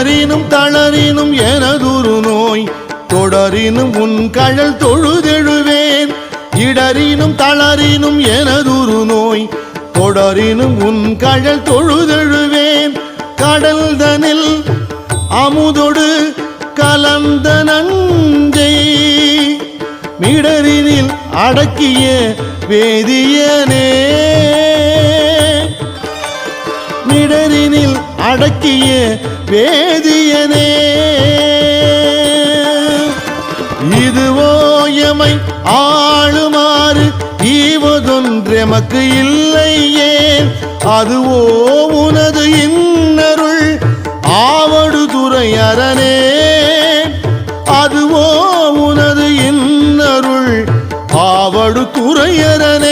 இடரினும் தளரினும் எனதுரு நோய் தொடரினும் உன் கழல் தொழுதெழுவேன். இடரினும் தளரினும் எனதுரு நோய் தொடரினும் உன் கழல் தொழுதெழுவேன். கடல் தனில் அமுதொடு கலந்த நஞ்சை மிடரினில் அடக்கிய வேதியனே. மிடரினில் அடக்கிய வேதியனே. இதுவோ எமை ஆளுமாறு ஈவதொன்றெமக்கு இல்லையே. அதுவோ உனது இன்னருள் ஆவடுதுறை அரணே. அதுவோ உனது இன்னருள் ஆவடுதுறை அரணே.